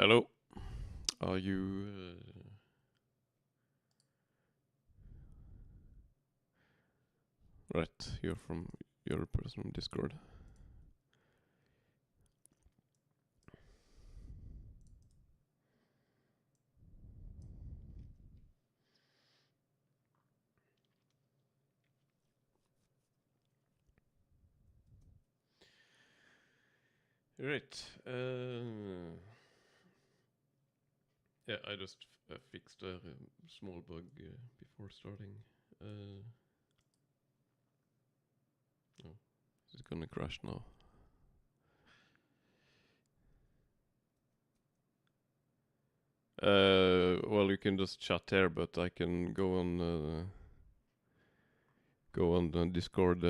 Hello. Are you right? You're a person from Discord. Right. Yeah, I just fixed a small bug before starting. Oh, is it gonna crash now? Well, you can just chat here, but I can go on Discord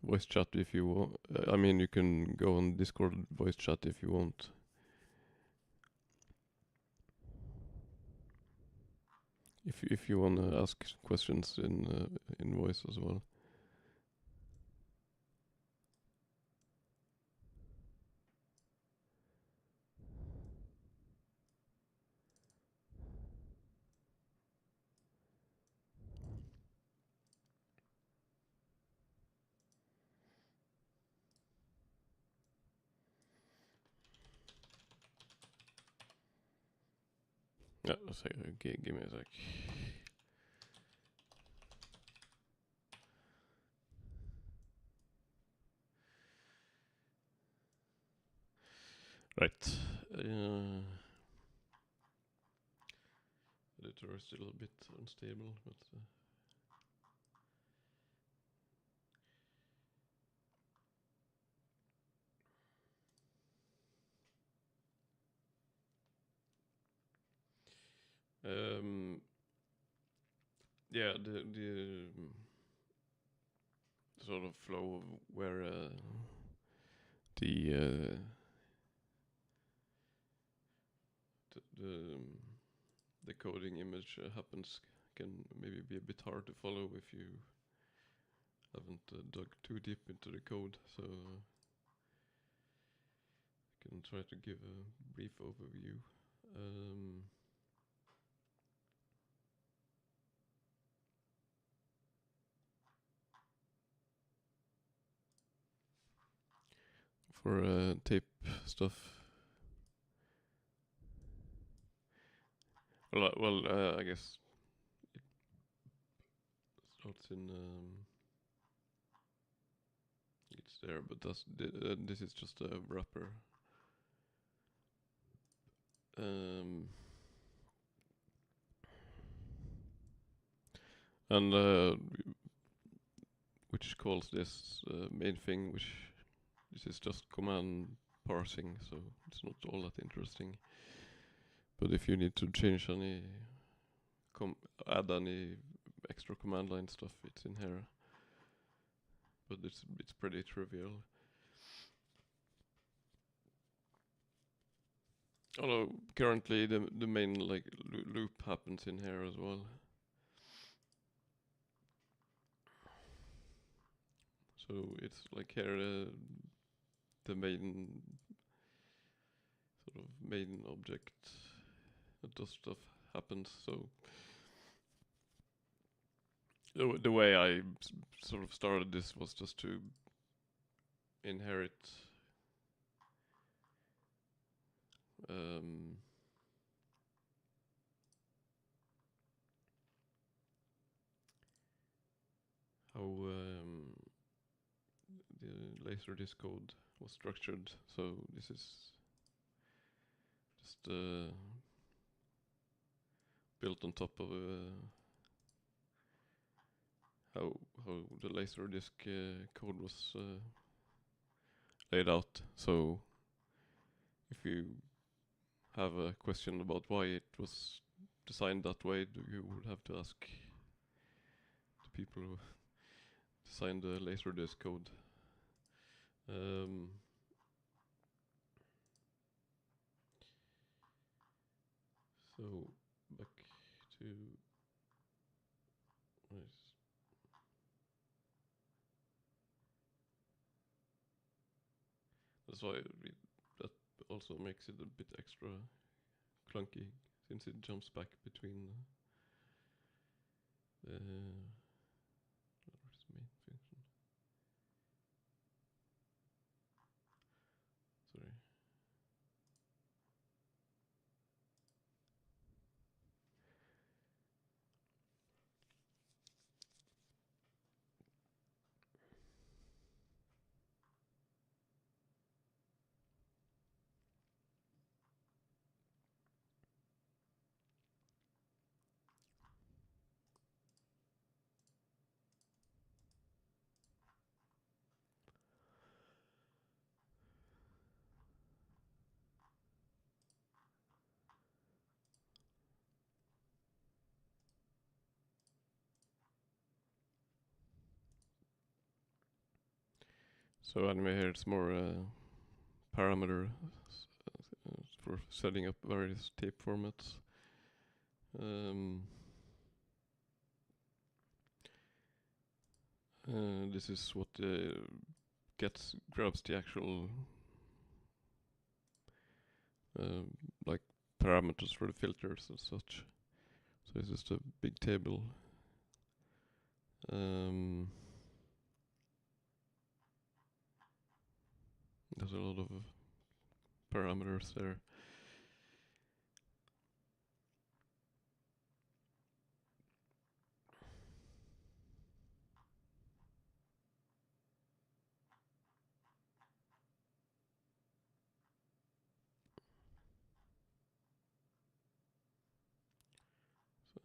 voice chat if you want. I mean, you can go on Discord voice chat if you want. If you wanna ask questions in voice as well. Yeah, give me a sec. Right. Editor is still a bit unstable, but yeah, the sort of flow of where the the coding image happens can maybe be a bit hard to follow if you haven't dug too deep into the code. So I can try to give a brief overview. For tape stuff. Well, I guess it starts in. It's there, but this is just a wrapper. And which calls this main thing, which this is just command parsing, so it's not all that interesting. But if you need to change any, add any extra command line stuff, it's in here. But it's pretty trivial. Although currently the main like loop happens in here as well. So it's like here the main sort of main object that does stuff happens. So the way I sort of started this was just to inherit how the laser-decode was structured. So this is just built on top of how the laserdisc code was laid out. So if you have a question about why it was designed that way, you would have to ask the people who designed the laserdisc code. So back to that's why that also makes it a bit extra clunky since it jumps back between the where's the main function? Sorry. So anyway, here it's more parameter for setting up various tape formats. This is what grabs the actual like parameters for the filters and such. So it's just a big table. There's a lot of parameters there.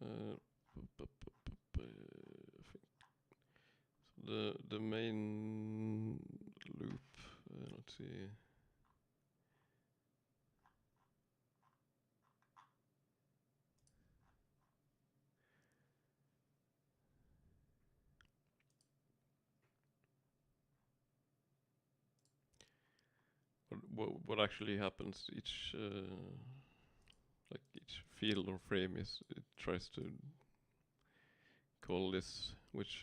I think the main loop. Let's see. What actually happens each like each field or frame is it tries to call this, which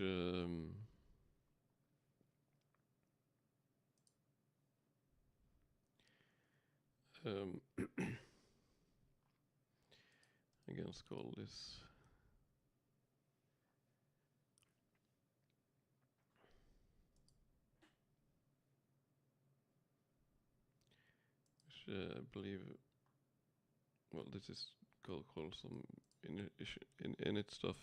again, let's call this which I believe, well, this is called some init stuff,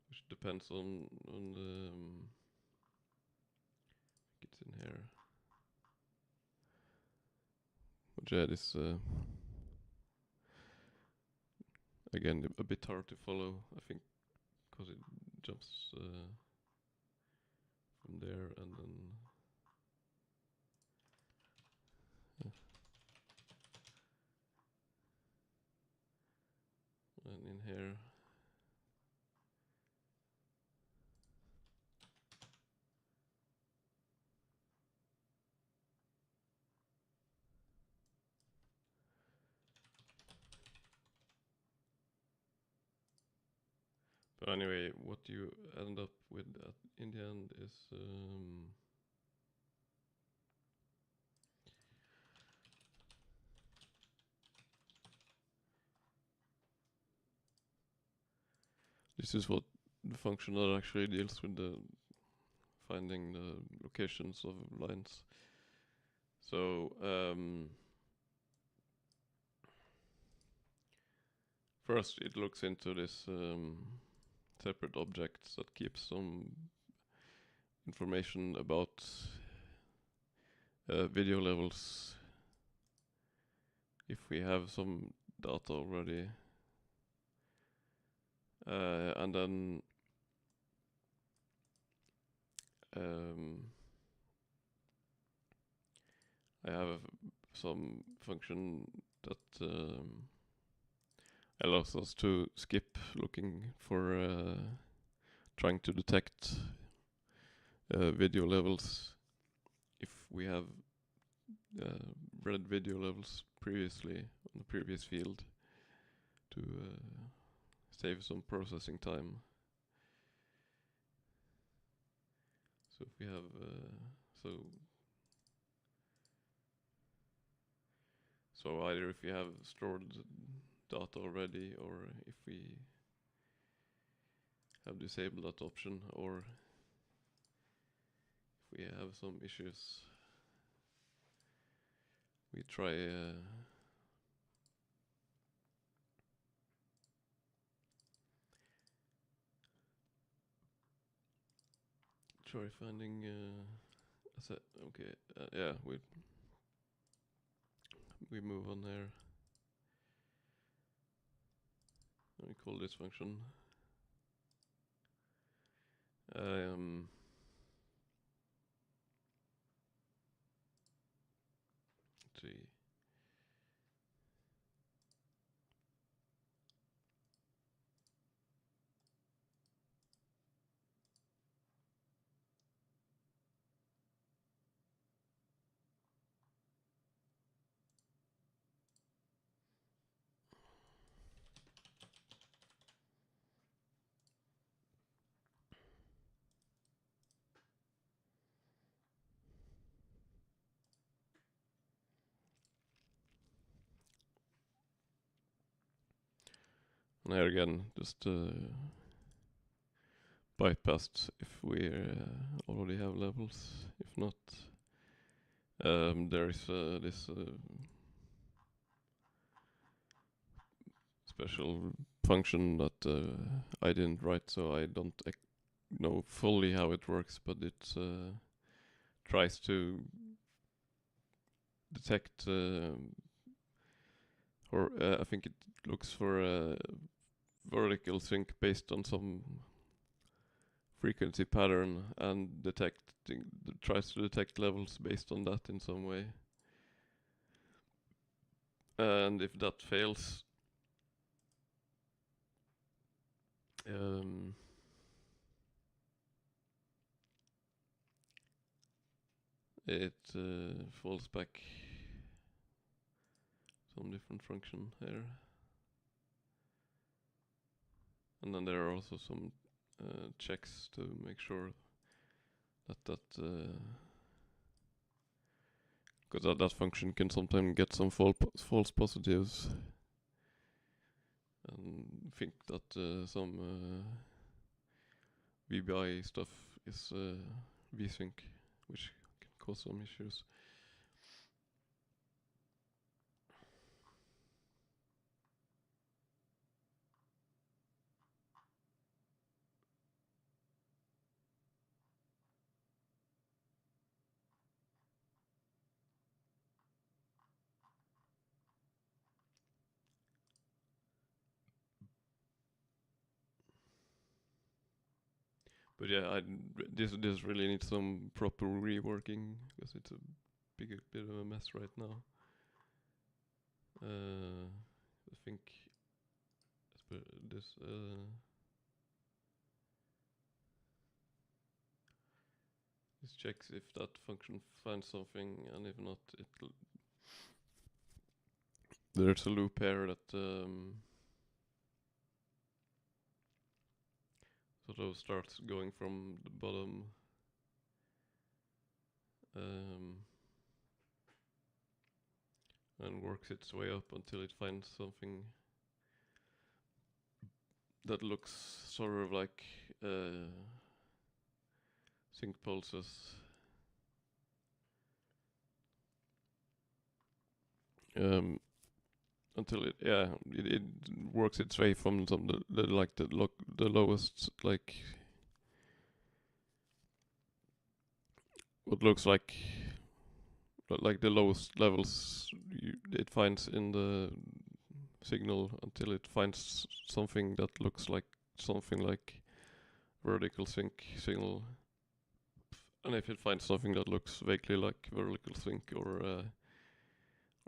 which depends on the it's in here. But yeah, this again a bit hard to follow, I think, because it jumps from there and then and in here. But anyway, what you end up with in the end is this is what the function that actually deals with the finding the locations of lines. So first it looks into this separate objects that keeps some information about video levels if we have some data already, and then I have some function that allows us to skip looking for trying to detect video levels if we have read video levels previously on the previous field to save some processing time. So if we have So either if we have stored data already, or if we have disabled that option, or if we have some issues, we try finding okay, yeah, we move on there. We call this function see. And here again, just bypassed if we already have levels. If not, there is this special function that I didn't write, so I don't know fully how it works, but it tries to detect, or I think it looks for a vertical sync based on some frequency pattern, and tries to detect levels based on that in some way. And if that fails, it falls back some different function here. And then there are also some checks to make sure that because that function can sometimes get some false positives, and think that some VBI stuff is vsync, which can cause some issues. But yeah, this really needs some proper reworking, because it's a bit of a mess right now. I think this this checks if that function finds something, and if not, there's a loop here that sort of starts going from the bottom, and works its way up until it finds something that looks sort of like sync pulses. Until it works its way from the lowest, like what looks like the lowest levels it finds in the signal, until it finds something that looks like something like vertical sync signal. And if it finds something that looks vaguely like vertical sync, or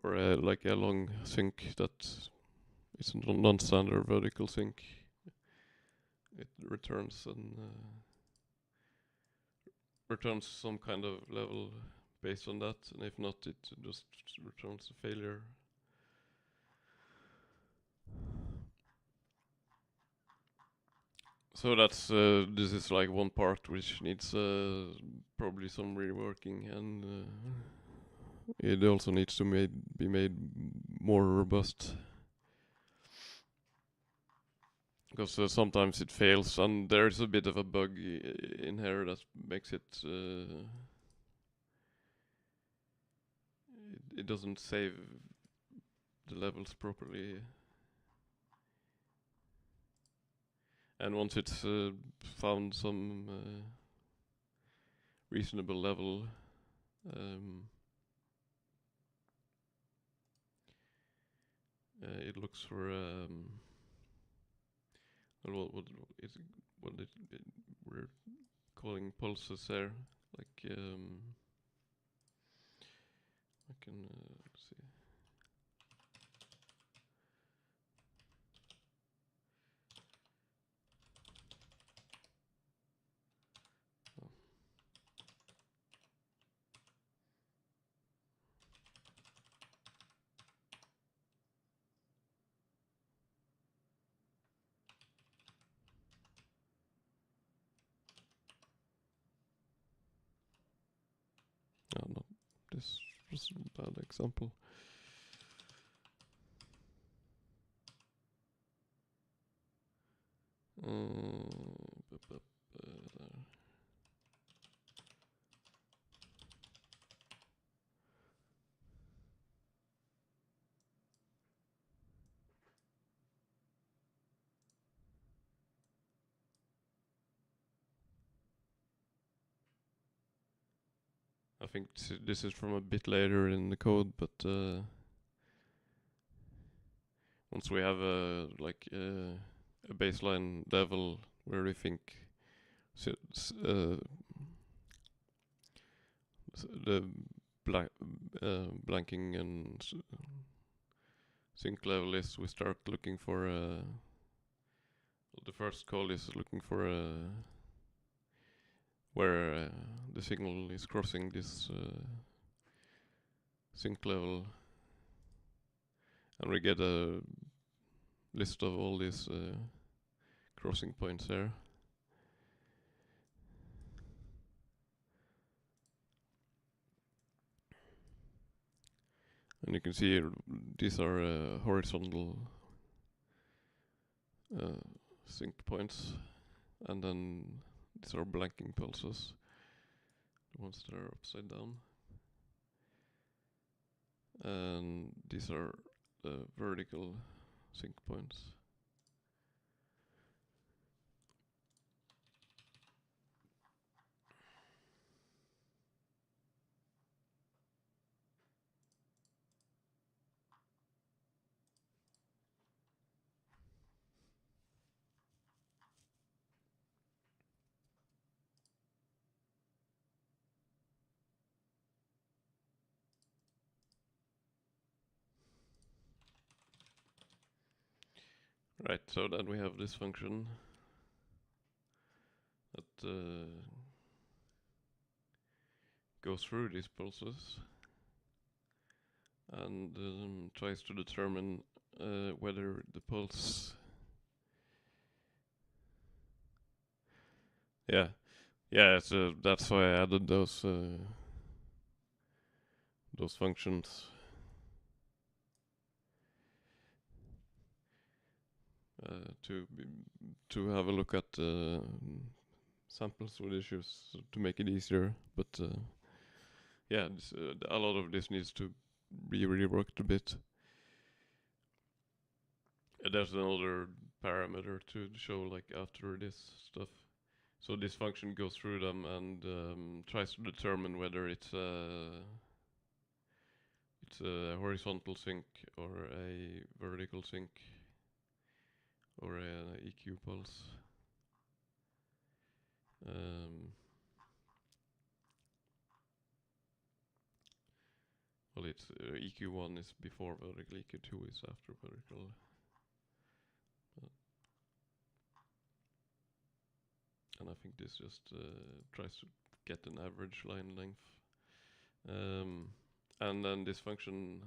like a long sync that is a non-standard vertical sync, it returns some kind of level based on that, and if not, it just returns a failure. So that's this is like one part which needs probably some reworking, and it also needs to be made more robust. Because sometimes it fails, and there's a bit of a bug in here that makes it, it doesn't save the levels properly. And once it's found some reasonable level, it looks for well, what is it, we're calling pulses there, like I can see. Oh. No, not this was a bad example. There. I think this is from a bit later in the code, but once we have a a baseline level where we think the blanking and sync level is, we start looking for the first call is looking for where the signal is crossing this sync level, and we get a list of all these crossing points there. And you can see these are horizontal sync points, and then these are blanking pulses, the ones that are upside down. And these are the vertical sync points. Right, so then we have this function that goes through these pulses and tries to determine whether the pulse, so that's why I added those functions. To have a look at samples with issues to make it easier, but this, a lot of this needs to be reworked a bit. There's another parameter to show like after this stuff. So this function goes through them and tries to determine whether it's a horizontal sync or a vertical sync or an EQ pulse. Well, it's EQ1 is before vertical, EQ2 is after vertical. And I think this just tries to get an average line length. And then this function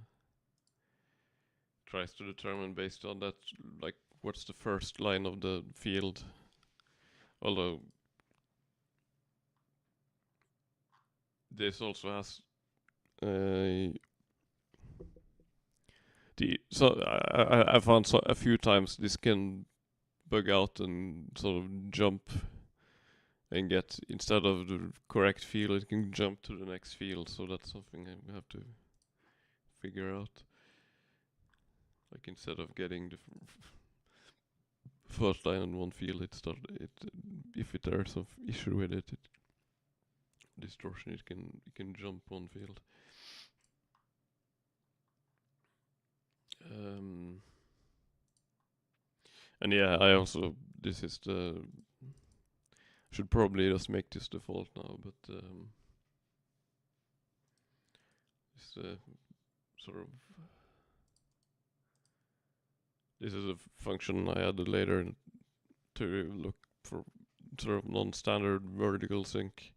tries to determine based on that, like what's the first line of the field. Although this also has I found a few times this can bug out and sort of jump and get, instead of the correct field, it can jump to the next field. So that's something I have to figure out. Like instead of getting the first line in one field, if there's some issue with it, distortion, it can jump one field. And yeah, I also, this is the, should probably just make this default now, but it's sort of, this is a function I added later to look for sort of non-standard vertical sync.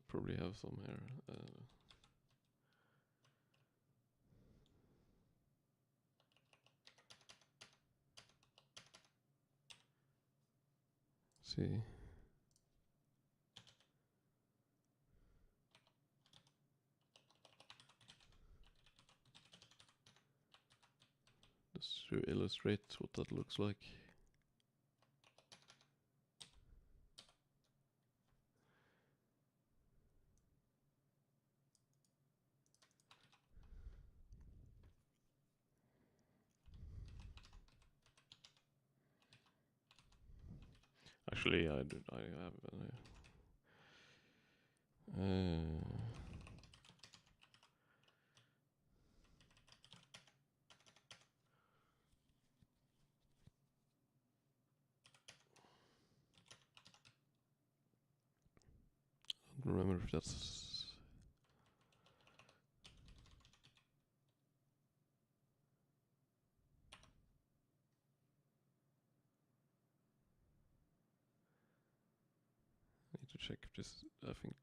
Probably have some here. See. Just to illustrate what that looks like. Actually, I have I don't remember if that's. I need to check if this. I think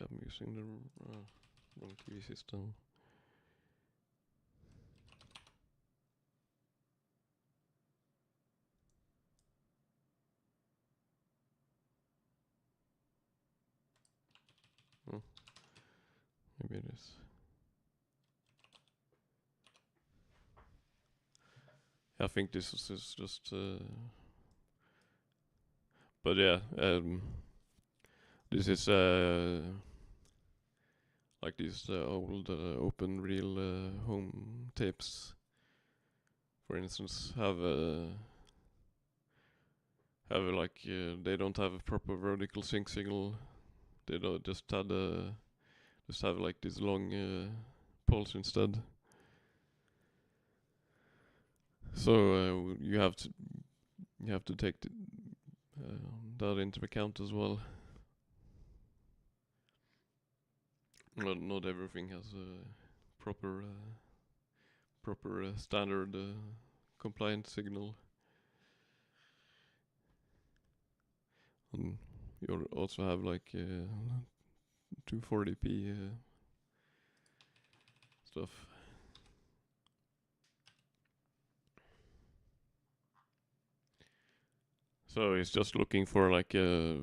I'm using the wrong TV system. Oh, maybe it is. I think this is just. But yeah, this is like these old open reel home tapes, for instance, have like they don't have a proper vertical sync signal. They don't just have like this long pulse instead. So you have to take that into account as well. Not everything has a proper standard compliant signal. And you also have like 240p stuff. So he's just looking for like a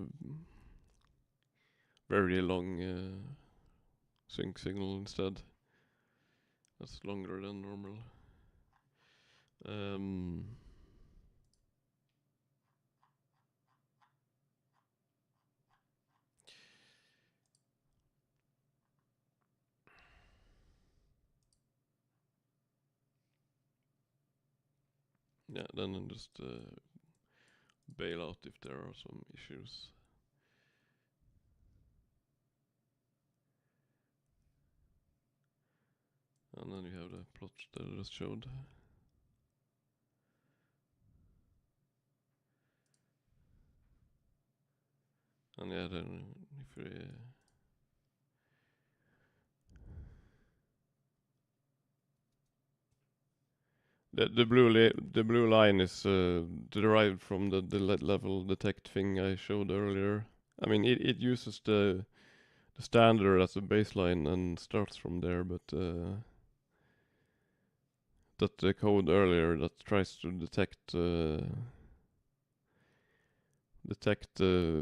very long sync signal instead. That's longer than normal. Yeah, then just bail out if there are some issues. And then you have the plot that I just showed. And yeah, then if we the blue line is derived from the level detect thing I showed earlier. I mean, it uses the standard as a baseline and starts from there, but that code earlier that tries to detect the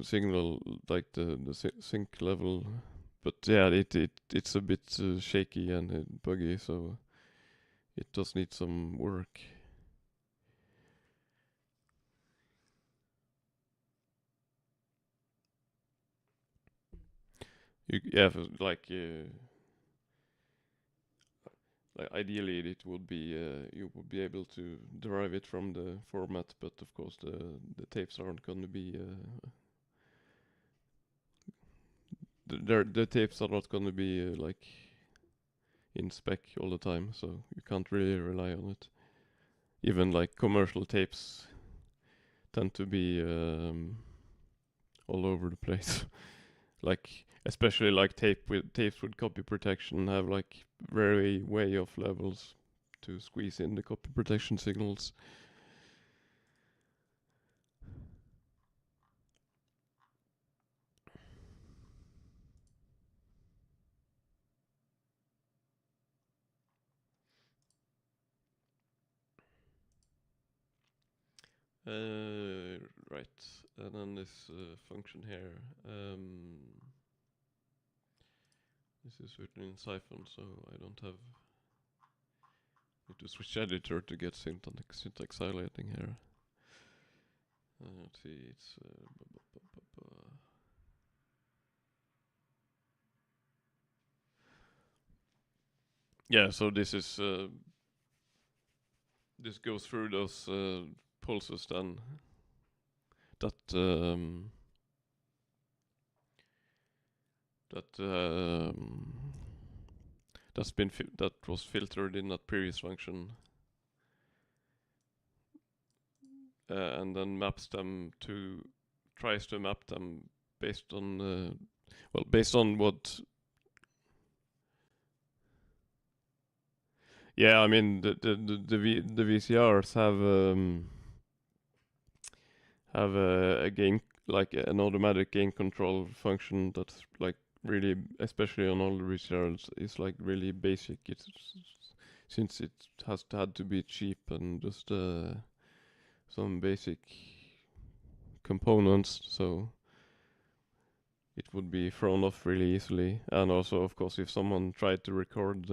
signal, like the sync level. But yeah, it's a bit shaky and buggy, so it does need some work. Yeah, like ideally it would be you would be able to derive it from the format, but of course the tapes aren't going to be the tapes are not going to be like in spec all the time, so you can't really rely on it. Even like commercial tapes tend to be all over the place. Like especially like tapes with copy protection have like very way off levels to squeeze in the copy protection signals. Right, and then this function here. This is written in Siphon, so I don't have need to switch editor to get syntax highlighting here. Let's see, it's yeah. So this is this goes through those pulses then that that was filtered in that previous function, and then tries to map them based on based on what. Yeah, I mean the VCRs have a gain, like an automatic gain control function that's like really, especially on older VCRs, is like really basic. It's since it had to be cheap and just some basic components, so it would be thrown off really easily. And also, of course, if someone tried to record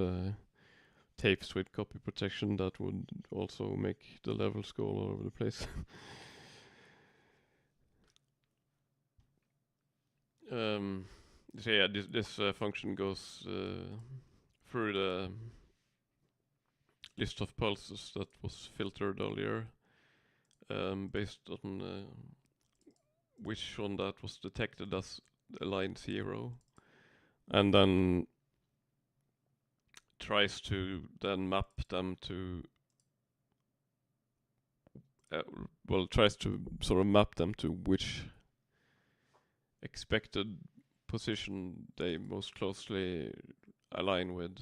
tapes with copy protection, that would also make the levels go all over the place. So yeah, this function goes through the list of pulses that was filtered earlier, based on which one that was detected as a line 0, and then tries to then map them to tries to sort of map them to which expected position they most closely align with.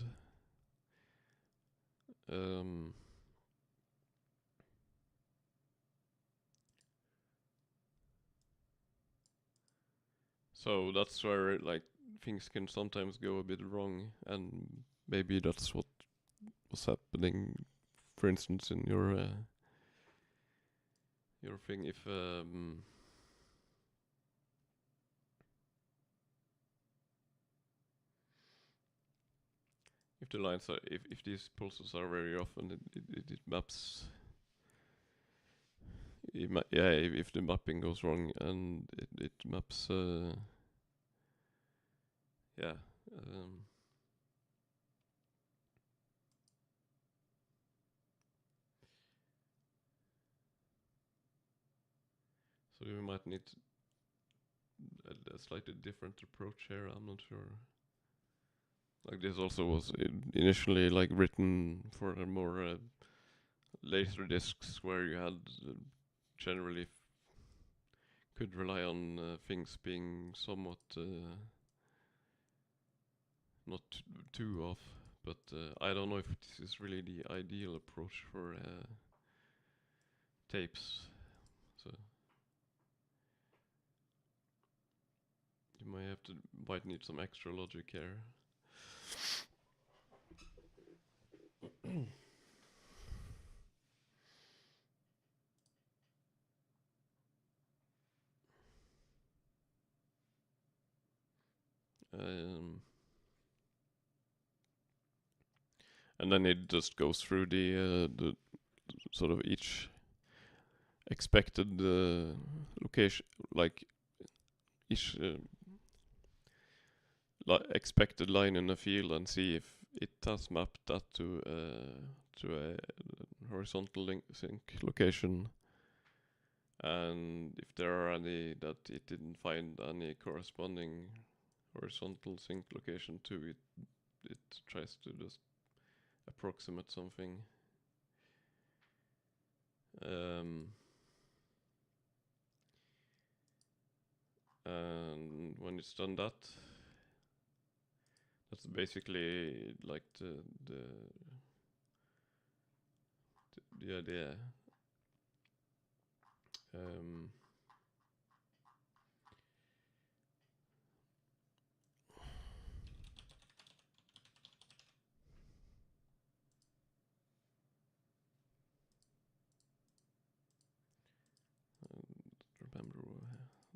So that's where like things can sometimes go a bit wrong, and maybe that's what was happening, for instance, in your thing. If the lines are, if these pulses are very often, it maps. Yeah, if the mapping goes wrong, and it maps. Yeah. So we might need a slightly different approach here. I'm not sure. Like this also was initially like written for a more laser discs where you had generally could rely on things being somewhat not too off. But I don't know if this is really the ideal approach for tapes. So you might need some extra logic here. And then it just goes through the sort of each expected location, like each expected line in the field, and see if it has mapped that to a horizontal sync location, and if there are any that it didn't find any corresponding horizontal sync location to, it tries to just approximate something. And when it's done that, that's basically like the idea. Remember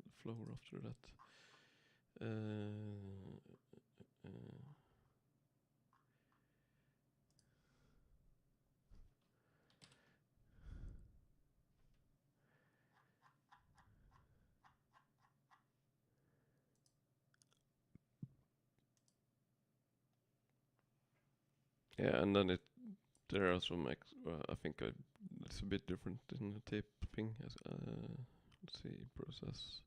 the flow after that. Yeah, and then there are some I think it's a bit different in the tape thing. Let's see, process.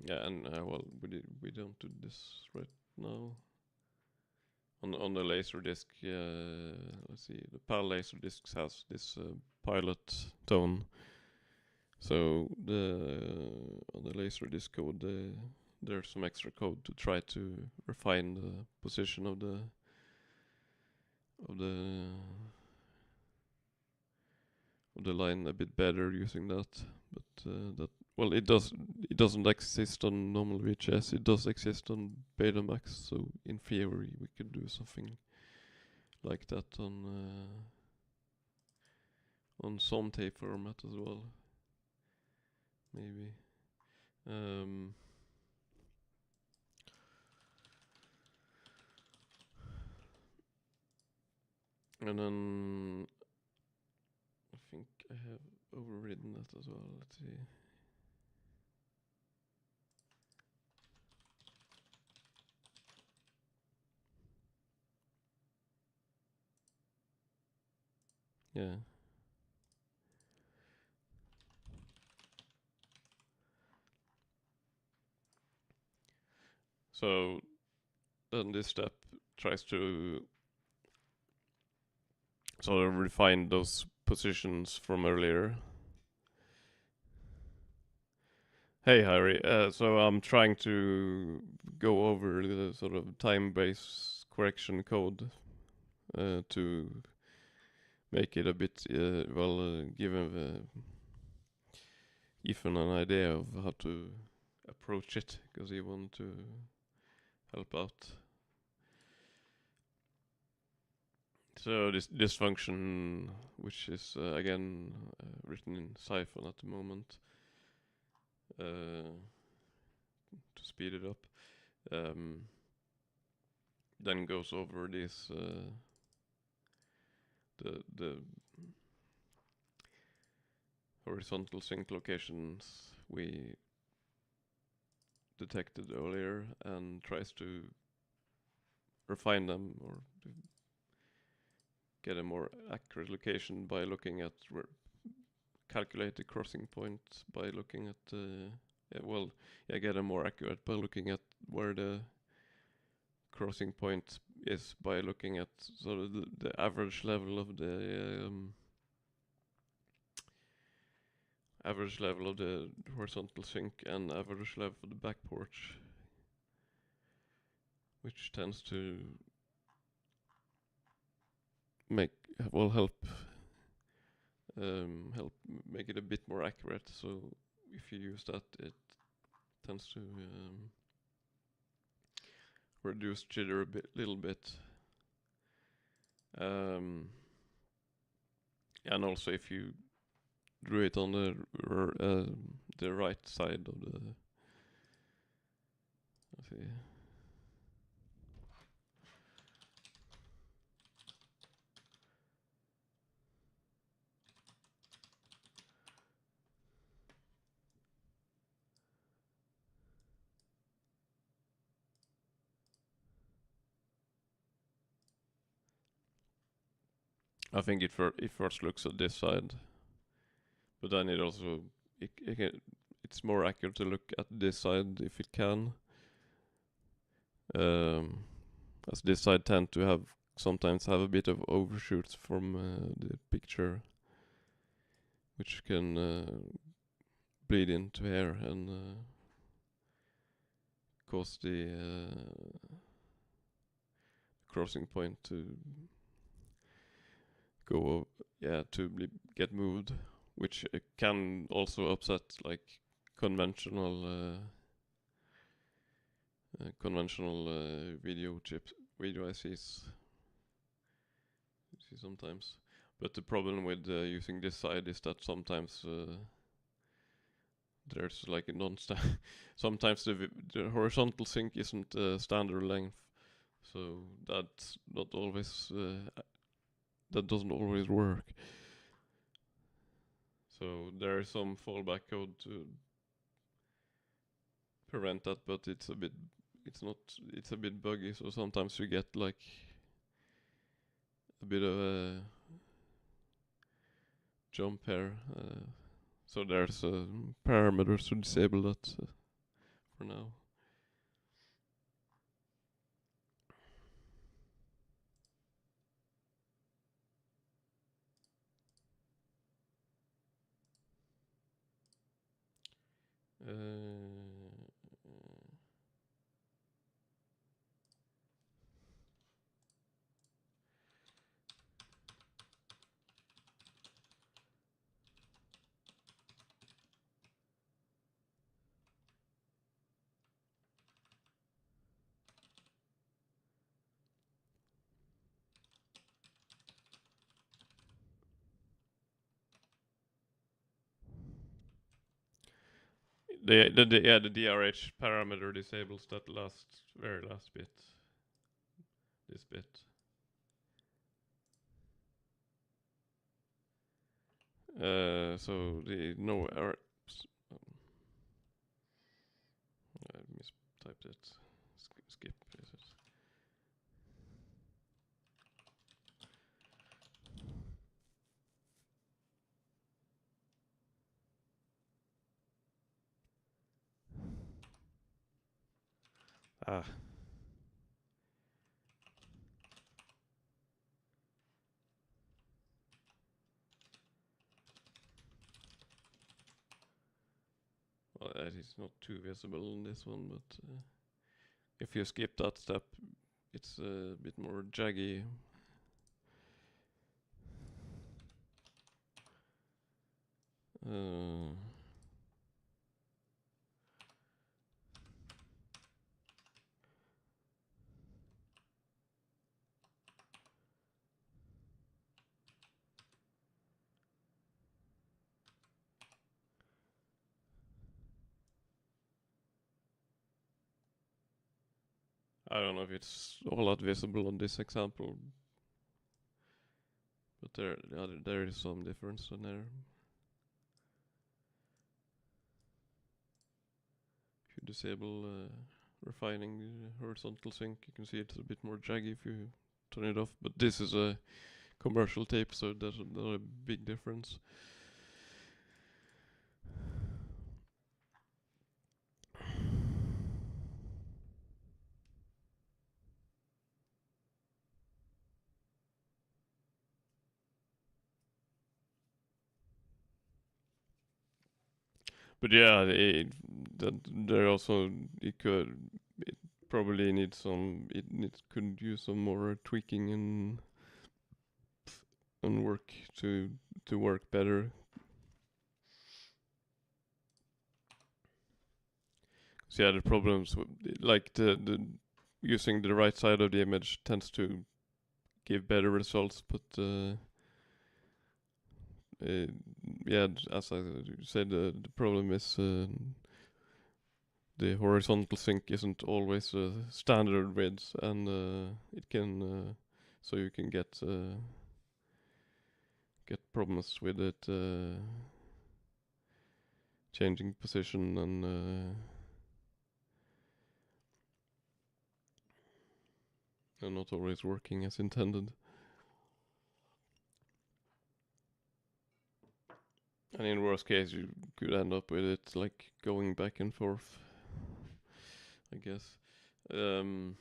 Yeah, and well, we don't do this right now. On the laser disc, let's see, the PAL laser discs has this pilot tone. So on the laser disc code, there's some extra code to try to refine the position of the line a bit better using that. But well, it doesn't exist on normal VHS. It does exist on Betamax. So in theory, we could do something like that on some tape format as well, maybe. And then I think I have overridden that as well. Let's see. Yeah. So then this step tries to sort of refine those positions from earlier. Hey Harry, so I'm trying to go over the sort of time-based correction code to make it a bit, give Ethan an idea of how to approach it, because he wanted to help out. So this function, which is again written in Cython at the moment, to speed it up, then goes over this the horizontal sync locations we detected earlier and tries to refine them or to get a more accurate location by looking at calculate the crossing point by looking at get a more accurate by looking at where the crossing point is by looking at sort of the average level of the horizontal sync and average level of the back porch, which tends to help help make it a bit more accurate. So if you use that, it tends to reduce jitter a little bit. And also if you drew it on the right side of the, let's see. I think it first looks at this side, but then it also it's more accurate to look at this side if it can. As this side tend to sometimes have a bit of overshoots from the picture, which can bleed into here and cause the crossing point to get moved, which can also upset like conventional video ICs. You see sometimes, but the problem with using this side is that sometimes there's like a non-standard. Sometimes the horizontal sync isn't standard length, so that's not always that doesn't always work. So there is some fallback code to prevent that, but it's a bit buggy. So sometimes you get like a bit of a jump here. So there's parameters to disable that for now. The DRH parameter disables that very last bit. This bit. So the no error. I mistyped it. Skip. Is it? Ah. Well, that is not too visible in this one, but if you skip that step, it's a bit more jaggy. I don't know if it's all that visible on this example, but there is some difference in there. If you disable refining the horizontal sync, you can see it's a bit more jaggy if you turn it off. But this is a commercial tape, so there's not a big difference. But yeah, it probably needs could use some more tweaking and and work to work better. So yeah, the problems like the using the right side of the image tends to give better results, but yeah, as I said, the problem is the horizontal sync isn't always standard width, and it can so you can get problems with it changing position and not always working as intended. And in worst case, you could end up with it like going back and forth, I guess. Um,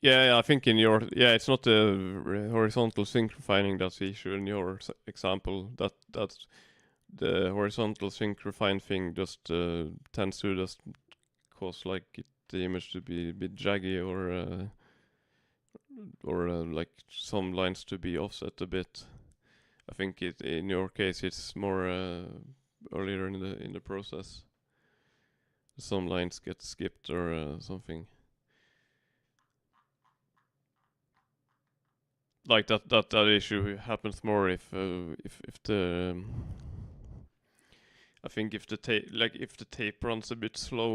yeah, I think in your it's not the horizontal sync refining that's the issue in your example. That's the horizontal sync refine thing just tends to just cause like the image to be a bit jaggy or like some lines to be offset a bit. I think it in your case it's more earlier in the process. Some lines get skipped or something. Like that issue happens more if the I think if the tape runs a bit slow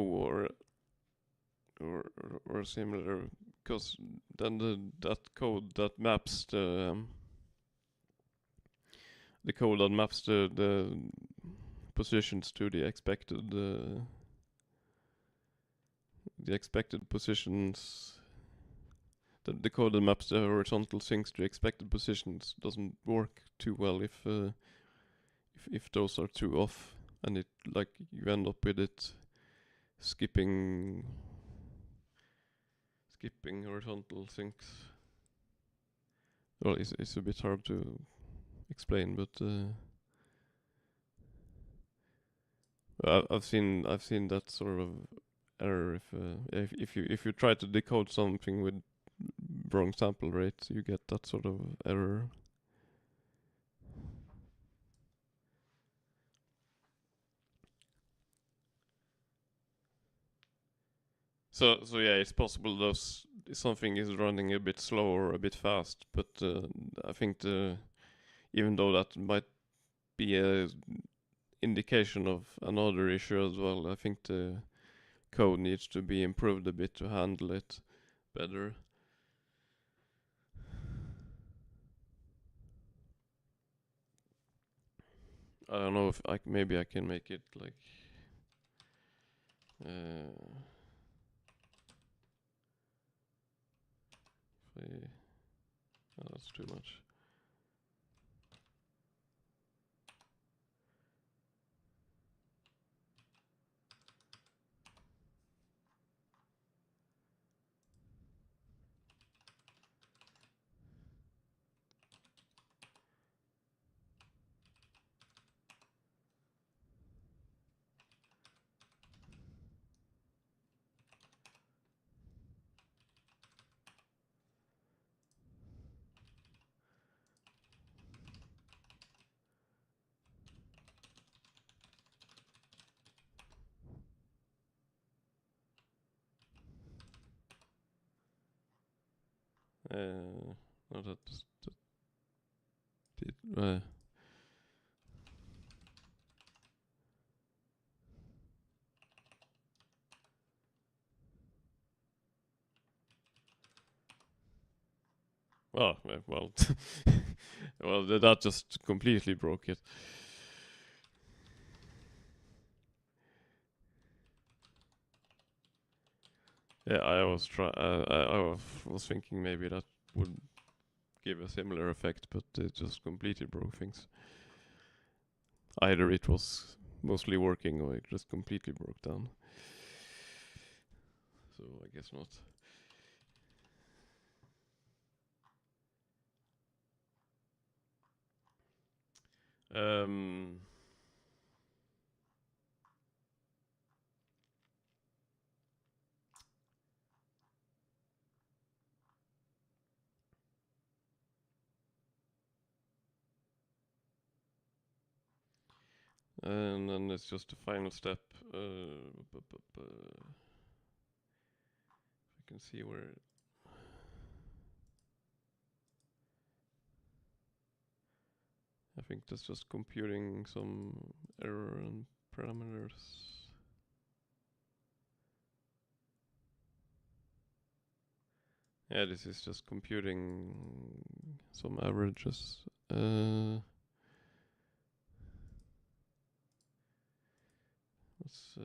or similar, because then that code that maps the code that maps the positions to the expected positions. The code that maps the horizontal syncs to expected positions doesn't work too well if those are too off, and it like you end up with it skipping horizontal syncs. Well, it's a bit hard to explain, but I've seen that sort of error if you try to decode something with wrong sample rate, you get that sort of error. So yeah, it's possible those something is running a bit slow or a bit fast, but I think even though that might be a indication of another issue as well, I think the code needs to be improved a bit to handle it better. I don't know if maybe I can make it like that's too much. No, that did. Well, well, that just completely broke it. Yeah, I was thinking maybe that would give a similar effect, but it just completely broke things. Either it was mostly working or it just completely broke down. so I guess not. And then it's just the final step. If I can see where. I think that's just computing some error and parameters. Yeah, this is just computing some averages. Let's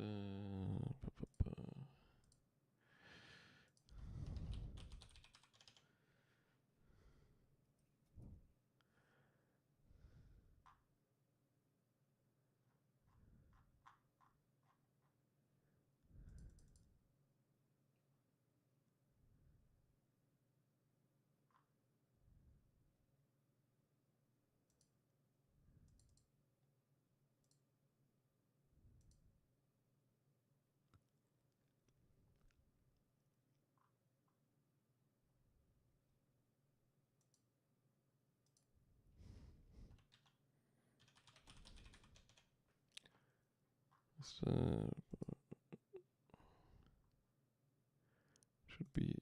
should be.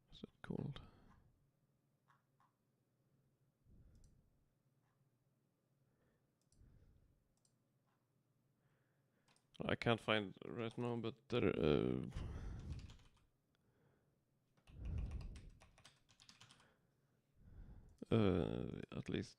What's that called? I can't find it right now, but there. At least.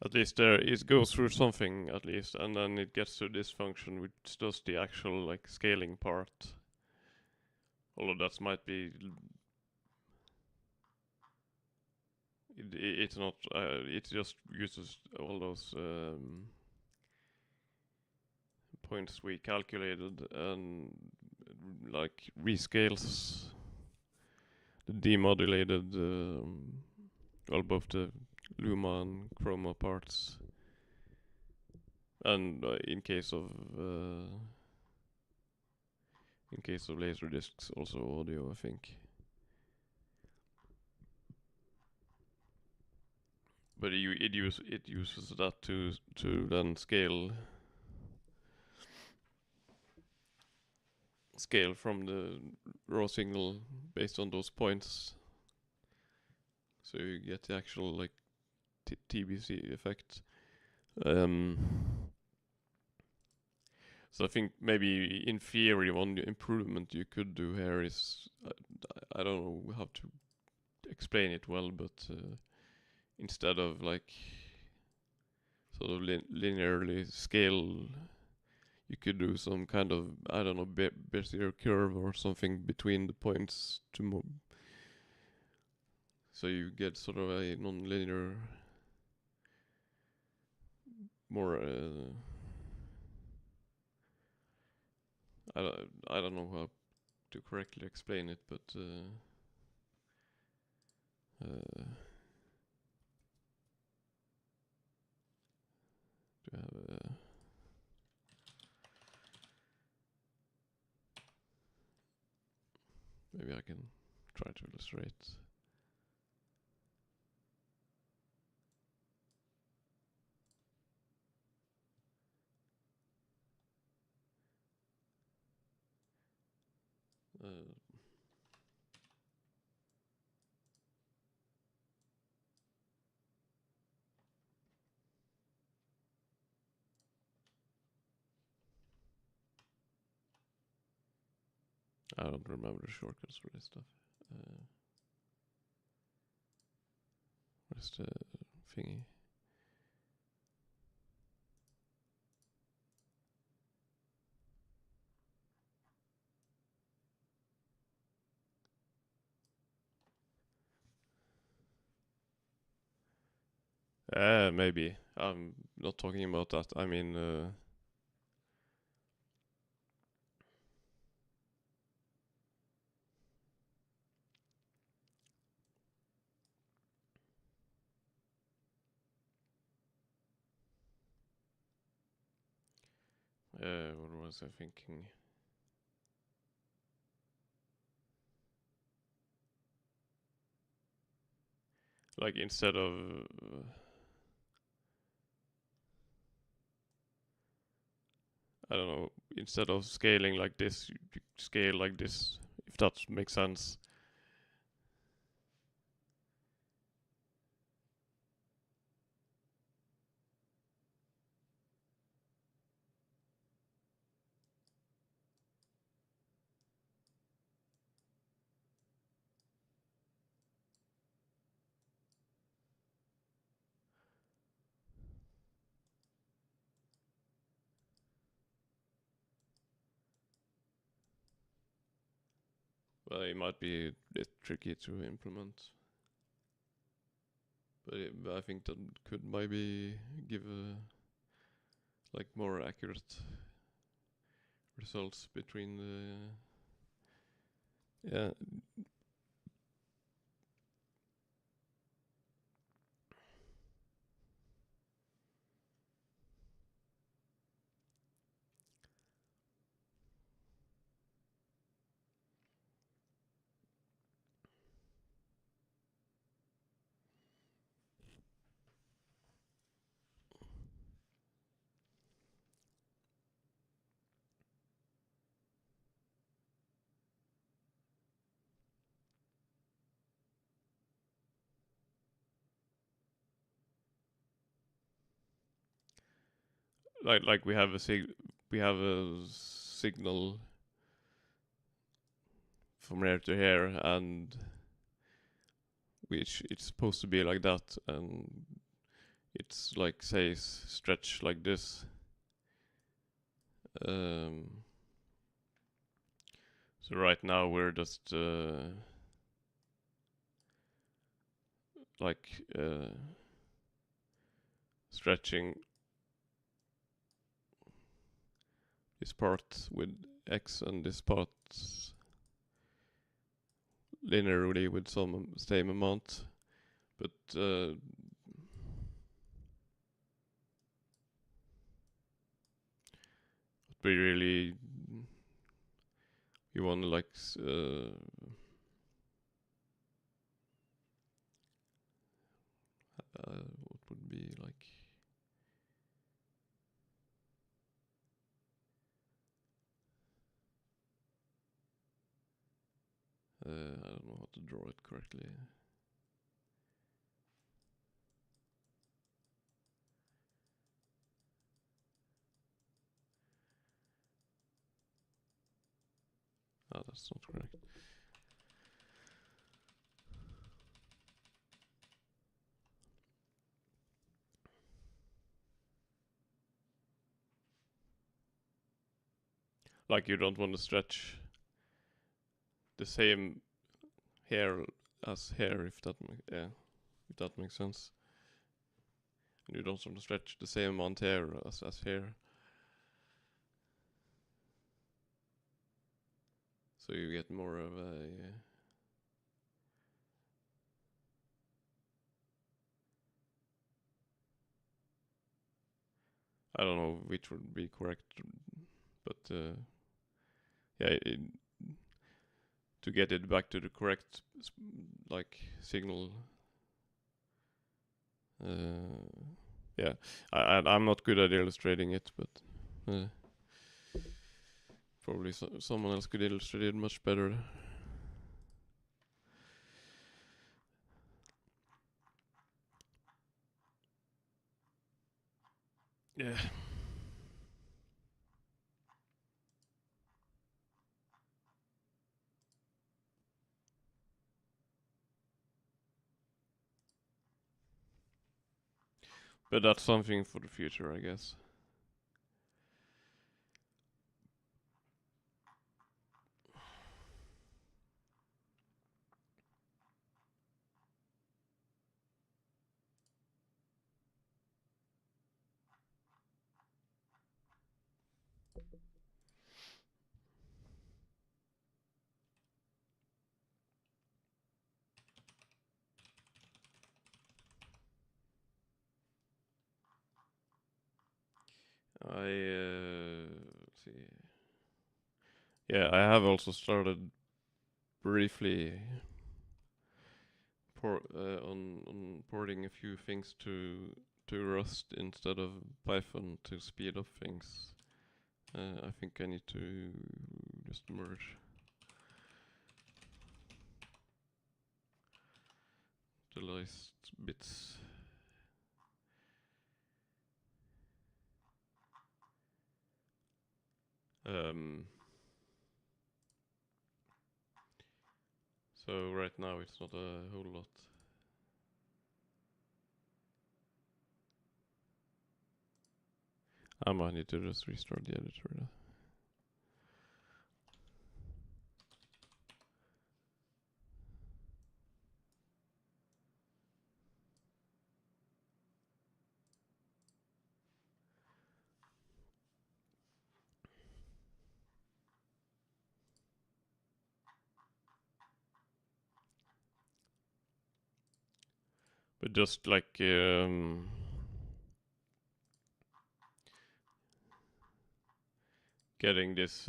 At least there it goes through something at least, and then it gets to this function which does the actual like scaling part. Although that might be. It's not. It just uses all those points we calculated and like rescales the demodulated, well, both the luma and chroma parts, and in case of laser discs, also audio, I think. But it uses that to then scale from the raw signal based on those points, so you get the actual like TBC effect. So I think maybe in theory one improvement you could do here is I don't know how to explain it well, but instead of like sort of linearly scale, you could do some kind of, I don't know, Bezier curve or something between the points to so you get sort of a non-linear, more I don't know how to correctly explain it, but to have maybe I can try to illustrate. I don't remember the shortcuts for this stuff. Where's the thingy? Maybe. I'm not talking about that. I mean, what was I thinking? Like instead of I don't know, instead of scaling like this, you scale like this, if that makes sense. Well, it might be a bit tricky to implement. But I think that could maybe give a like more accurate results between the yeah. Like we have a signal from here to here, and which it's supposed to be like that, and it's like say stretch like this. Um, so right now we're just like stretching this part with x and this part linearly with some same amount, but we really we want to like what would be like I don't know how to draw it correctly. Ah, that's not correct. Like you don't want to stretch the same hair as hair, if that makes sense. And you don't want to stretch the same amount hair as hair. So you get more of a I don't know which would be correct, but yeah, to get it back to the correct like signal. Yeah, I'm not good at illustrating it, but probably someone else could illustrate it much better. Yeah. But that's something for the future, I guess. Yeah, I have also started briefly on porting a few things to Rust instead of Python to speed up things. I think I need to just merge the last bits. So right now it's not a whole lot. I might need to just restart the editor now. But just like getting this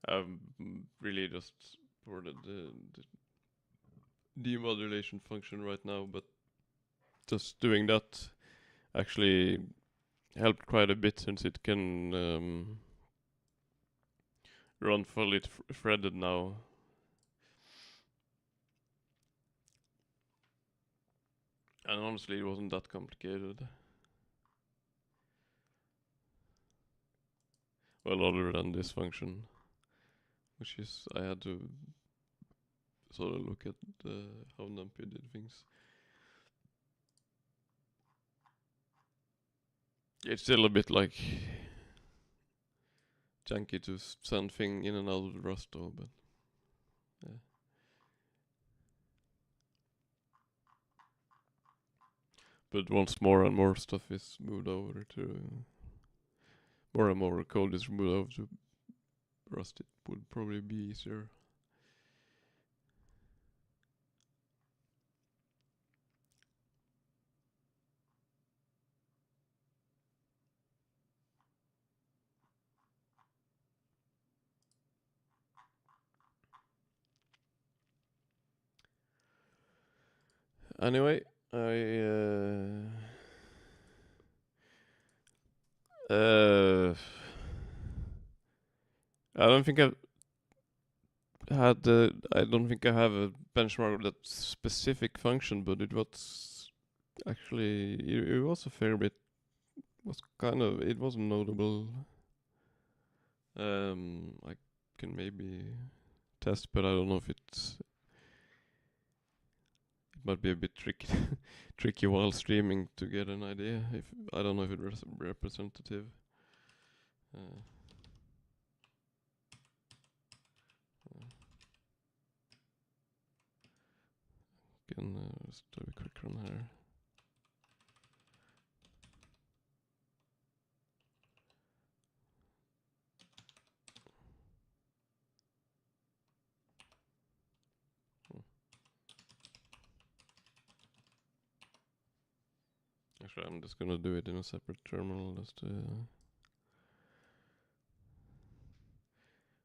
I've really just ported the demodulation function right now, but just doing that actually helped quite a bit since it can run fully threaded now. And honestly, it wasn't that complicated. Well, other than this function, which is I had to sort of look at how NumPy did things. It's still a bit like janky to send thing in and out of Rust though, but yeah. But once more and more stuff is moved over to more and more code is moved over to Rust, it would probably be easier. Anyway, I don't think I've had I don't think I have a benchmark of that specific function, but it was actually it was a fair bit. It was notable. I can maybe test, but I don't know if it might be a bit tricky tricky while streaming to get an idea. If I don't know if it's representative. Can just do a quick run here. Actually, I'm just gonna do it in a separate terminal just to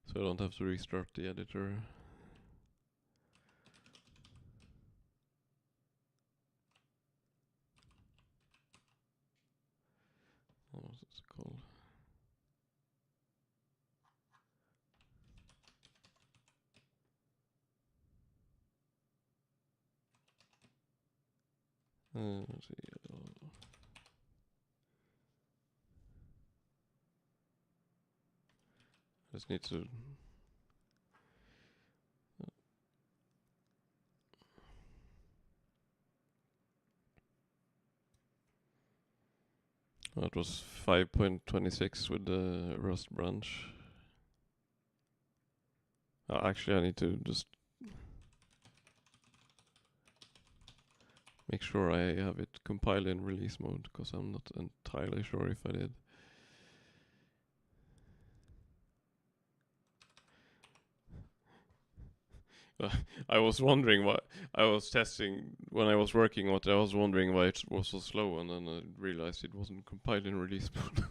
so I don't have to restart the editor. What is it called? Let's see. I just need to. That was 5.26 with the Rust branch. Actually, I need to just make sure I have it compiled in release mode, because I'm not entirely sure if I did. I was wondering why I was testing when I was working on it. I was wondering why it was so slow, and then I realized it wasn't compiled in release mode.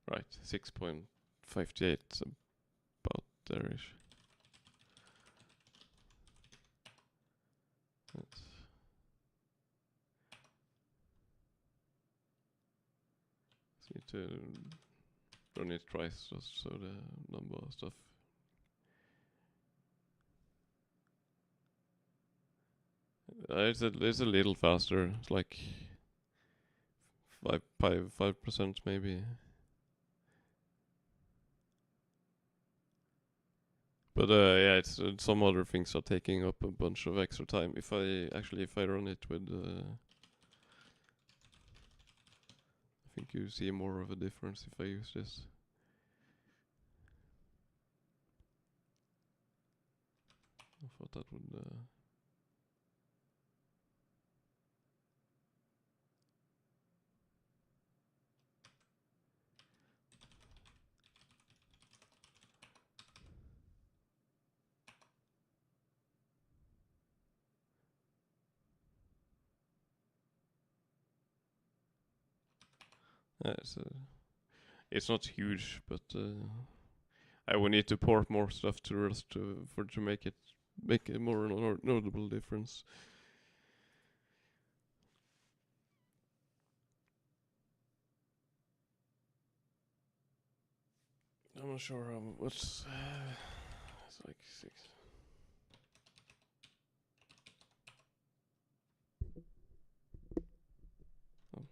Right, 6.58, about there-ish. Let's need to run it twice just so the number of stuff. It's a little faster. It's like 5% maybe. But yeah, it's some other things are taking up a bunch of extra time. If I run it with, I think you see more of a difference if I use this. I thought that would. It's not huge, but I will need to port more stuff to Rust to make a more notable difference. I'm not sure how what's it's like 6. Oh.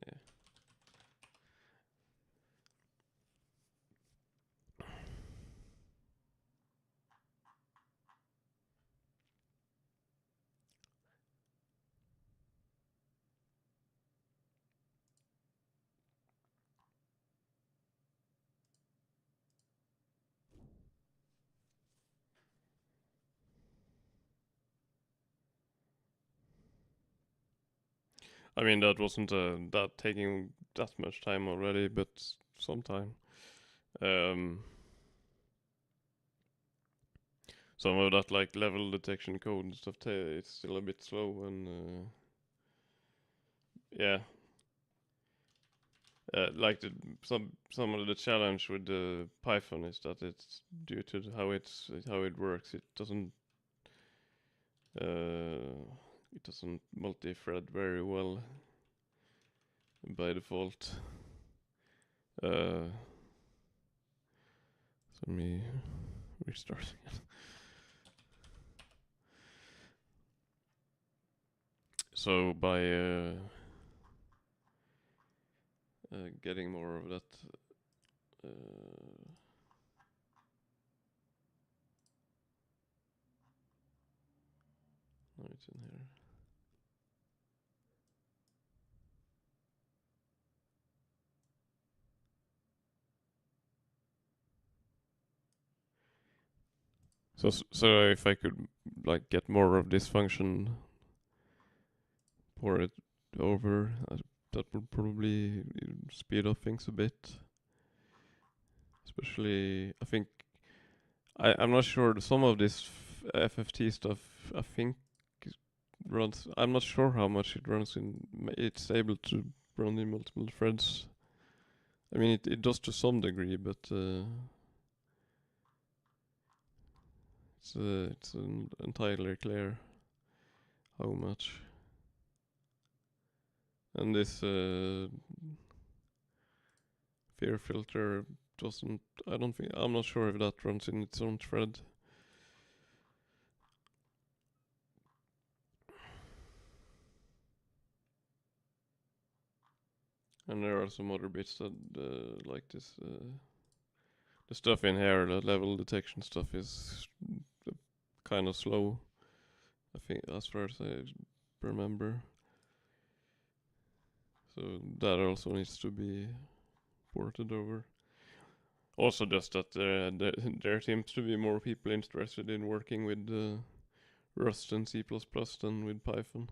Yeah. I mean, that wasn't that taking that much time already, but some time. Some of that like level detection code and stuff, it's still a bit slow, and yeah. Like some of the challenge with the Python is that it's due to how it works. It doesn't multi-thread very well by default. So let me restart again. So by getting more of that, no, it's in here. So if I could like get more of this function, pour it over, that would probably speed up things a bit. Especially, I think I'm not sure. Some of this FFT stuff, I think, runs. I'm not sure how much it runs in. It's able to run in multiple threads. I mean, it does to some degree, but it's entirely clear how much. And this fear filter doesn't. I don't think. I'm not sure if that runs in its own thread. And there are some other bits that like this. The stuff in here, the level detection stuff, is kind of slow. I think, as far as I remember. So that also needs to be ported over. Also, just that there seems to be more people interested in working with Rust and C++ than with Python.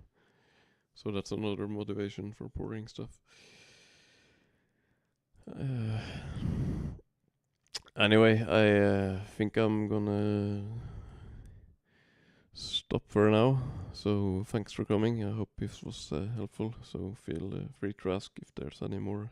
So that's another motivation for porting stuff. Anyway, I think I'm gonna stop for now. So thanks for coming. I hope this was helpful. So feel free to ask if there's any more